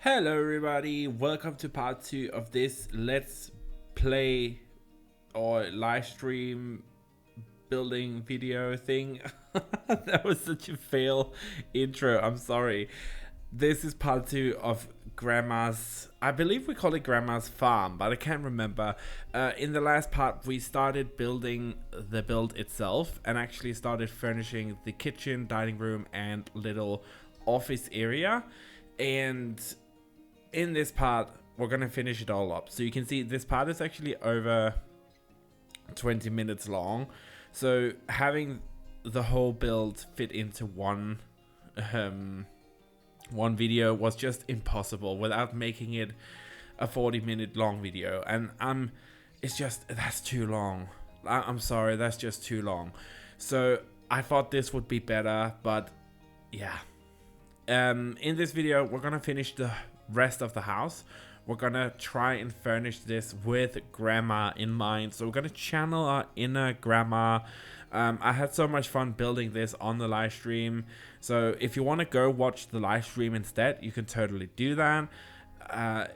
Hello everybody, welcome to part 2 of this let's play or live stream building video thing. That was such a fail intro, I'm sorry. This is part 2 of Grandma's, I believe we call it Grandma's farm, but I can't remember. In the last part we started building the build itself and actually started furnishing the kitchen, dining room and little office area. And in this part we're gonna finish it all up, so you can see this part is actually over 20 minutes long, so having the whole build fit into one video was just impossible without making it a 40-minute long video, and it's just, that's too long. I'm sorry, that's just too long. So I thought this would be better, but yeah. In this video we're gonna finish the rest of the house. We're gonna try and furnish this with Grandma in mind, so we're gonna channel our inner Grandma. I had so much fun building this on the live stream, so if you want to go watch the live stream instead, you can totally do that.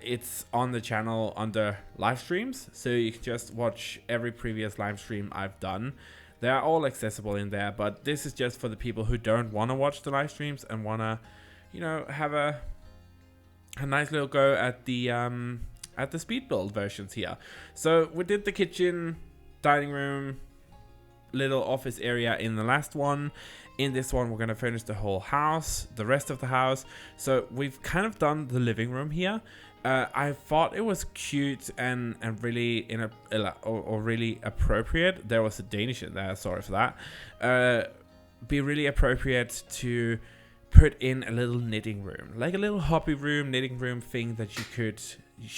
It's on the channel under live streams, so you can just watch every previous live stream I've done. They are all accessible in there, but this is just for the people who don't want to watch the live streams and want to, you know, have a nice little go at the speed build versions here. So we did the kitchen, dining room, little office area in the last one. In this one we're going to furnish the whole house, the rest of the house. So we've kind of done the living room here. I thought it was cute and really really appropriate. There was a Danish in there, sorry for that. Be really appropriate to put in a little knitting room, like a little hobby room, knitting room thing that she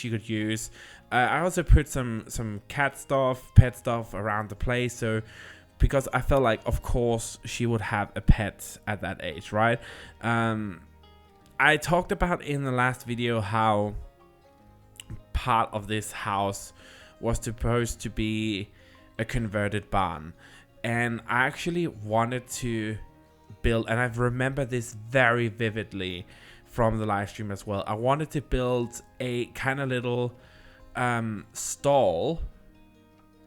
could use. I also put some cat stuff, pet stuff around the place, so because I felt like, of course, she would have a pet at that age, right? I talked about in the last video how part of this house was supposed to be a converted barn, and I actually wanted to build, and I remember this very vividly from the live stream as well. I wanted to build a kind of little stall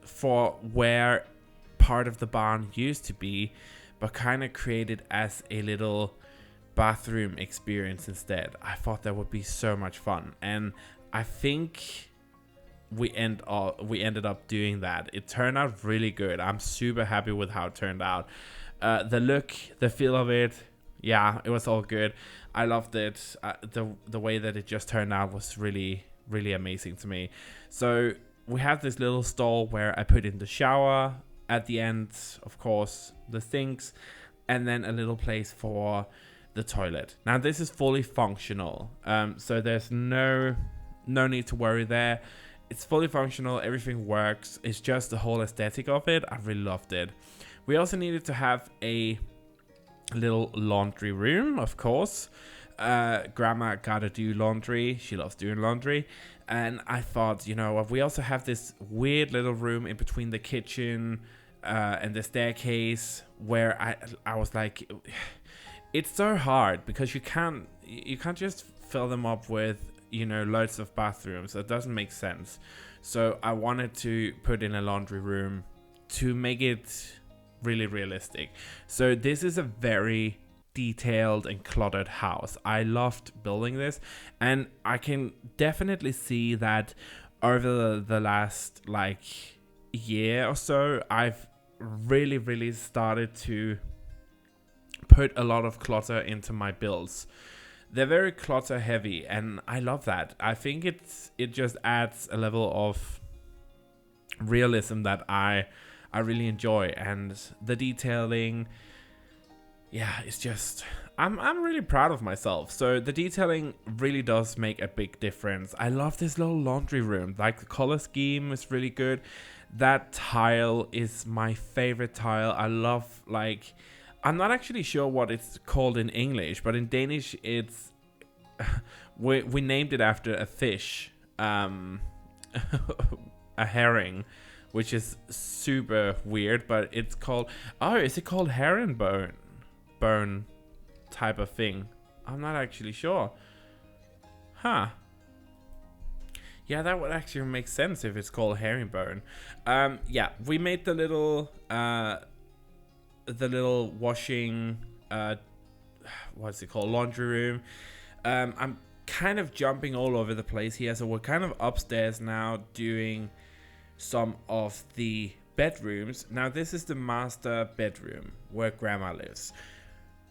for where part of the barn used to be, but kind of created as a little bathroom experience instead. I thought that would be so much fun, and I think we ended up doing that. It turned out really good. I'm super happy with how it turned out. The look, the feel of it, yeah, it was all good. I loved it. The way that it just turned out was really, really amazing to me. So we have this little stall where I put in the shower, at the end, of course, the sinks, and then a little place for the toilet. Now this is fully functional, so there's no need to worry there. It's fully functional, everything works. It's just the whole aesthetic of it. I really loved it. We also needed to have a little laundry room, of course. Grandma gotta do laundry. She loves doing laundry. And I thought, you know, we also have this weird little room in between the kitchen and the staircase, where I was like, it's so hard because you can't just fill them up with, you know, loads of bathrooms. That doesn't make sense. So I wanted to put in a laundry room to make it really realistic. So this is a very detailed and cluttered house. I loved building this, and I can definitely see that over the last like year or so, I've really started to put a lot of clutter into my builds. They're very clutter heavy, and I love that. I think it just adds a level of realism that I really enjoy, and the detailing, yeah, it's just, I'm really proud of myself. So the detailing really does make a big difference. I love this little laundry room. Like, the color scheme is really good. That tile is my favorite tile. I love, like, I'm not actually sure what it's called in English, but in Danish it's we named it after a fish, a herring, which is super weird, but it's called, oh, is it called herringbone type of thing? I'm not actually sure. Huh. Yeah, that would actually make sense if it's called herringbone. Yeah, we made the little washing, what's it called, laundry room. I'm kind of jumping all over the place here, so we're kind of upstairs now doing some of the bedrooms. Now this is the master bedroom where Grandma lives.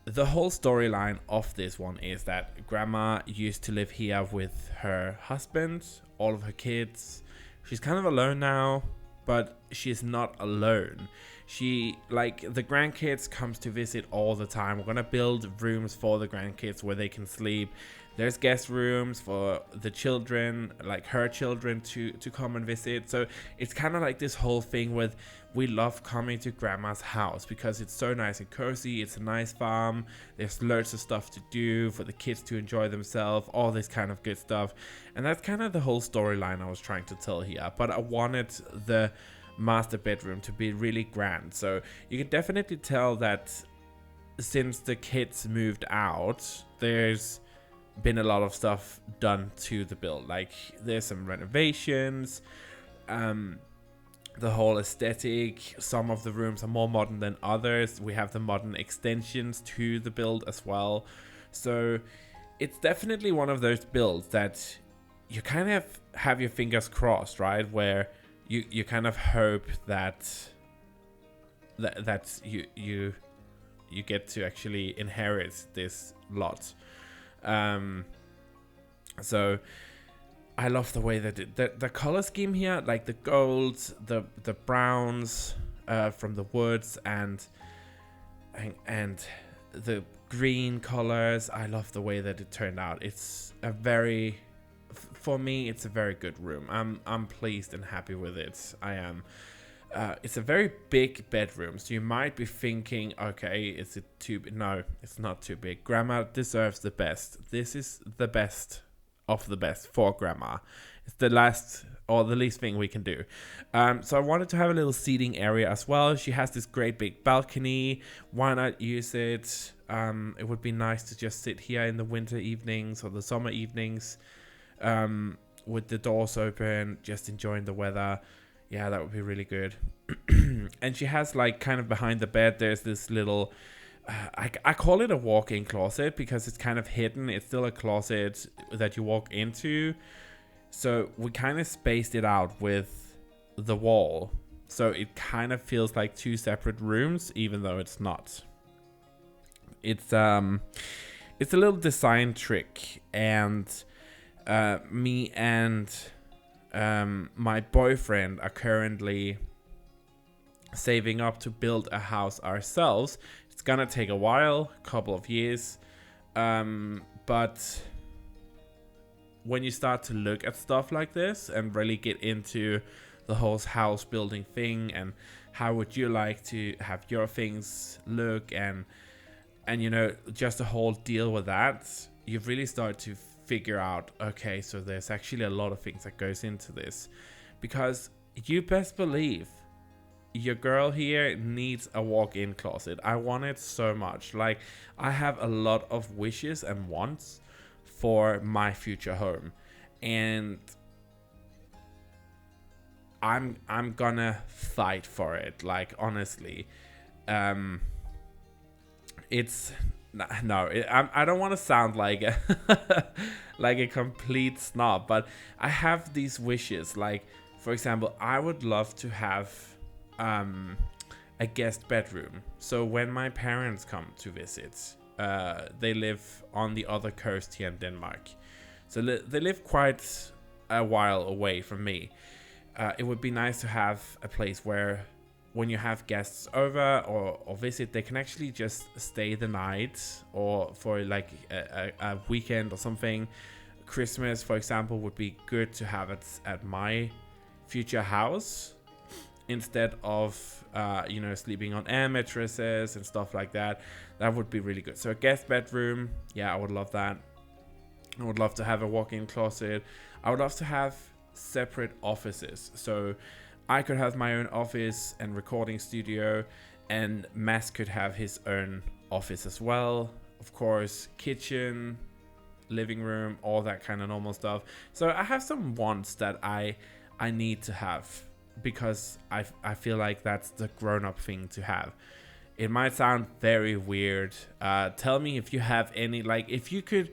The whole storyline of this one is that Grandma used to live here with her husband, all of her kids. She's kind of alone now, but she's not alone. She, like, the grandkids comes to visit all the time. We're gonna build rooms for the grandkids where they can sleep. There's guest rooms for the children, like her children, to come and visit. So it's kind of like this whole thing with, we love coming to Grandma's house because it's so nice and cozy. It's a nice farm. There's loads of stuff to do for the kids to enjoy themselves, all this kind of good stuff. And that's kind of the whole storyline I was trying to tell here. But I wanted the master bedroom to be really grand. So you can definitely tell that since the kids moved out, there's been a lot of stuff done to the build. Like, there's some renovations, the whole aesthetic. Some of the rooms are more modern than others. We have the modern extensions to the build as well. So it's definitely one of those builds that you kind of have your fingers crossed, right? Where you kind of hope that you get to actually inherit this lot. So I love the way that the color scheme here, like the golds, the browns from the woods, and the green colors. I love the way that it turned out. It's a very, for me, it's a very good room. I'm pleased and happy with it. I am. It's a very big bedroom, so you might be thinking, okay, is it too big? No, it's not too big. Grandma deserves the best. This is the best of the best for Grandma. It's the last or the least thing we can do. So I wanted to have a little seating area as well. She has this great big balcony. Why not use it? It would be nice to just sit here in the winter evenings or the summer evenings with the doors open, just enjoying the weather. Yeah, that would be really good. And she has, like, kind of behind the bed, there's this little, I call it a walk-in closet because it's kind of hidden. It's still a closet that you walk into. So we kind of spaced it out with the wall. So it kind of feels like two separate rooms, even though it's not. It's a little design trick. And me and my boyfriend are currently saving up to build a house ourselves. It's gonna take a while, a couple of years, but when you start to look at stuff like this and really get into the whole house building thing and how would you like to have your things look, and you know, just the whole deal with that, you really start to figure out, okay, so there's actually a lot of things that goes into this, because you best believe your girl here needs a walk-in closet. I want it so much. Like, I have a lot of wishes and wants for my future home, and I'm gonna fight for it. Like, honestly, it's no, I don't want to sound like a like a complete snob, but I have these wishes. Like, for example, I would love to have a guest bedroom. So when my parents come to visit, they live on the other coast here in Denmark. So they live quite a while away from me. It would be nice to have a place where when you have guests over or visit, they can actually just stay the night, or for like a weekend or something. Christmas, for example, would be good to have it at my future house instead of you know, sleeping on air mattresses and stuff like that. That would be really good. So a guest bedroom, yeah, I would love that. I would love to have a walk-in closet. I would love to have separate offices. So I could have my own office and recording studio, and Mass could have his own office as well. Of course, kitchen, living room, all that kind of normal stuff. So I have some wants that I need to have, because I feel like that's the grown-up thing to have. It might sound very weird. Tell me if you have any, like, if you could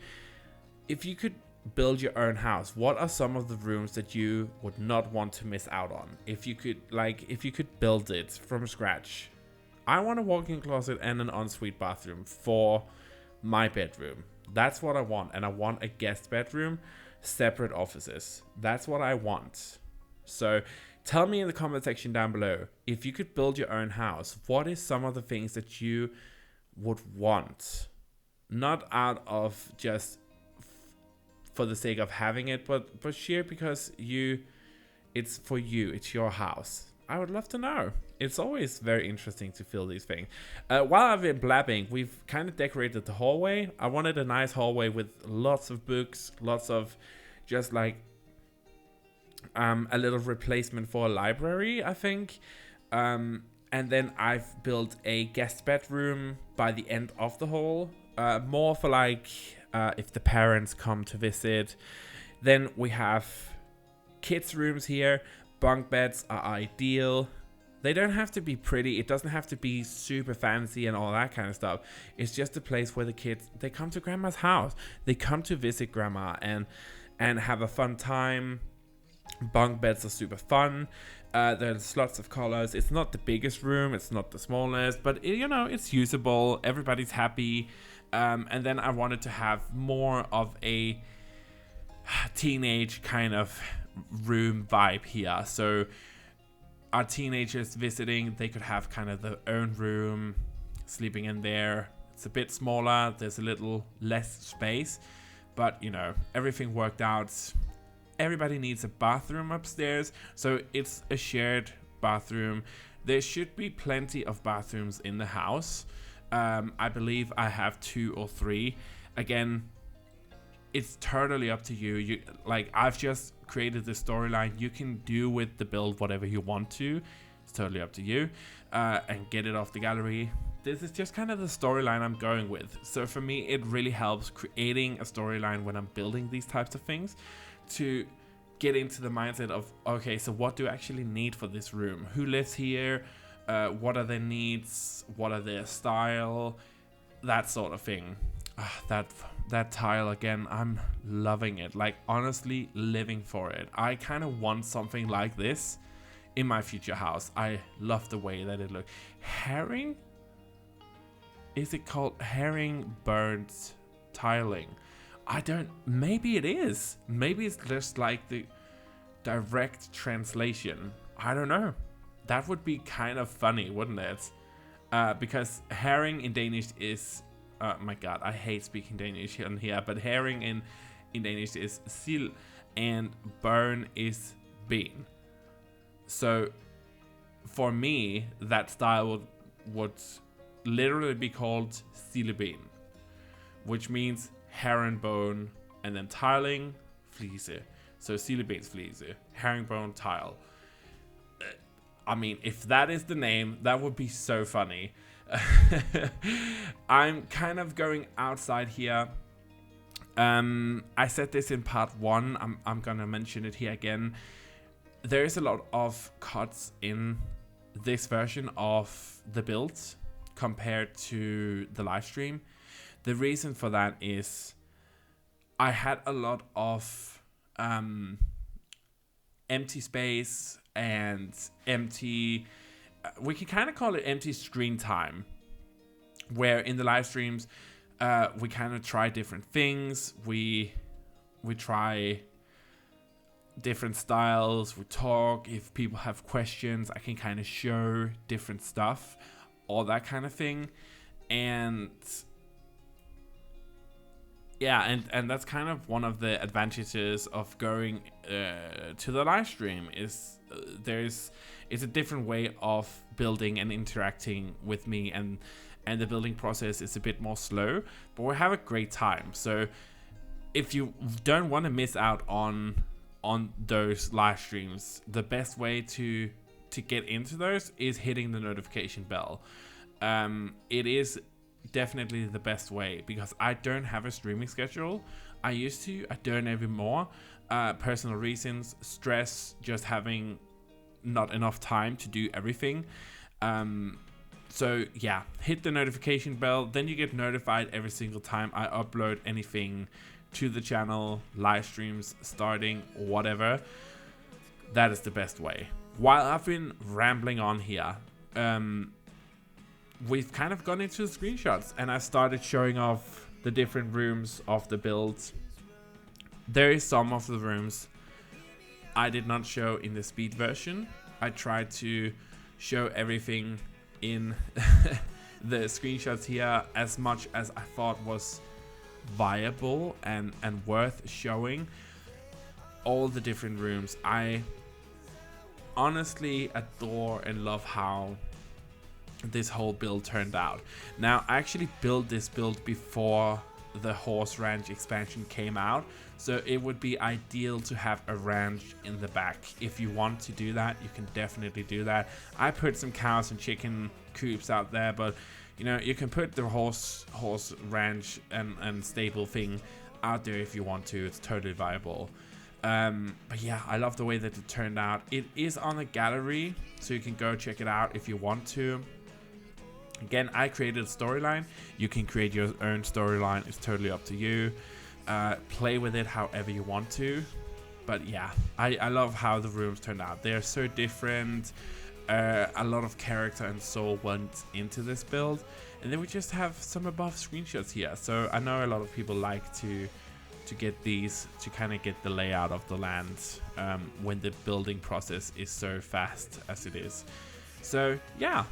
build your own house, what are some of the rooms that you would not want to miss out on? If you could build it from scratch. I want a walk-in closet and an ensuite bathroom for my bedroom. That's what I want. And I want a guest bedroom, separate offices. That's what I want. So tell me in the comment section down below, if you could build your own house, what is some of the things that you would want? Not out of just for the sake of having it, but sheer because it's for you, it's your house. I would love to know. It's always very interesting to feel these things. While I've been blabbing, we've kind of decorated the hallway. I wanted a nice hallway with lots of books, lots of just like a little replacement for a library, I think. And then I've built a guest bedroom by the end of the hall, more for like if the parents come to visit. Then we have kids' rooms here. Bunk beds are ideal. They don't have to be pretty. It doesn't have to be super fancy and all that kind of stuff. It's just a place where the kids, they come to grandma's house. They come to visit grandma and have a fun time. Bunk beds are super fun. There's lots of colors. It's not the biggest room. It's not the smallest, but it's usable. Everybody's happy. And then I wanted to have more of a teenage kind of room vibe here. So our teenagers visiting, they could have kind of their own room, sleeping in there. It's a bit smaller. There's a little less space, but everything worked out. Everybody needs a bathroom upstairs, so it's a shared bathroom. There should be plenty of bathrooms in the house. I believe I have 2 or 3. Again, it's totally up to you. I've just created the storyline. You can do with the build whatever you want to. It's totally up to you. And get it off the gallery. This is just kind of the storyline I'm going with. So for me, it really helps creating a storyline when I'm building these types of things, to get into the mindset of, okay, so what do I actually need for this room? Who lives here? What are their needs? What are their style? That sort of thing. That tile again, I'm loving it. Like, honestly, living for it. I kind of want something like this in my future house. I love the way that it looks. Herring? Is it called herring-burned tiling? Maybe it is. Maybe it's just like the direct translation. I don't know. That would be kind of funny, wouldn't it? Because herring in Danish is... Oh my god, I hate speaking Danish here, but herring in Danish is sild, and burn is ben. So for me, that style would literally be called sildeben, which means herringbone and then tiling, fliese. So sildebensfliese, herringbone tile. I mean, if that is the name, that would be so funny. I'm kind of going outside here. I said this in part 1. I'm gonna mention it here again. There is a lot of cuts in this version of the build compared to the live stream. The reason for that is I had a lot of empty space and empty, we can kind of call it empty screen time, where in the live streams we kind of try different things. We try different styles, we talk. If people have questions, I can kind of show different stuff, all that kind of thing. And yeah, and that's kind of one of the advantages of going to the live stream, is it's a different way of building and interacting with me, and the building process is a bit more slow, but we have a great time. So if you don't want to miss out on those live streams, the best way to get into those is hitting the notification bell. It is definitely the best way, because I don't have a streaming schedule. I used to. I don't anymore. Personal reasons, stress, just having not enough time to do everything. So yeah, hit the notification bell, then you get notified every single time I upload anything to the channel, live streams, starting, whatever. That is the best way. While I've been rambling on here, we've kind of gone into screenshots and I started showing off the different rooms of the build. There is some of the rooms I did not show in the speed version. I tried to show everything in the screenshots here as much as I thought was viable and worth showing. All the different rooms. I honestly adore and love how this whole build turned out. Now, I actually built this build before the horse ranch expansion came out, so it would be ideal to have a ranch in the back. If you want to do that, you can definitely do that. I put some cows and chicken coops out there, but you know, you can put the horse ranch and stable thing out there if you want to. It's totally viable. But yeah, I love the way that it turned out. It is on the gallery, so you can go check it out if you want to. Again, I created a storyline. You can create your own storyline. It's totally up to you. Play with it however you want to. But yeah, I love how the rooms turned out. They're so different. A lot of character and soul went into this build. And then we just have some above screenshots here. So I know a lot of people like to get these, to kind of get the layout of the land when the building process is so fast as it is. So yeah,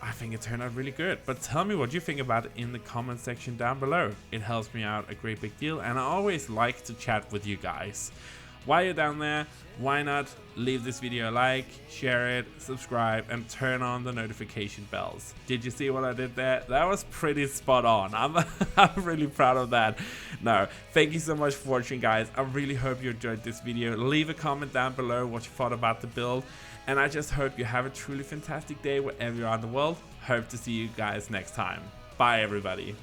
I think it turned out really good. But tell me what you think about it in the comment section down below. It helps me out a great big deal, and I always like to chat with you guys. While you're down there, why not leave this video a like, share it, subscribe, and turn on the notification bells. Did you see what I did there? That was pretty spot on. I'm really proud of that. No, thank you so much for watching, guys. I really hope you enjoyed this video. Leave a comment down below what you thought about the build. And I just hope you have a truly fantastic day wherever you are in the world. Hope to see you guys next time. Bye, everybody.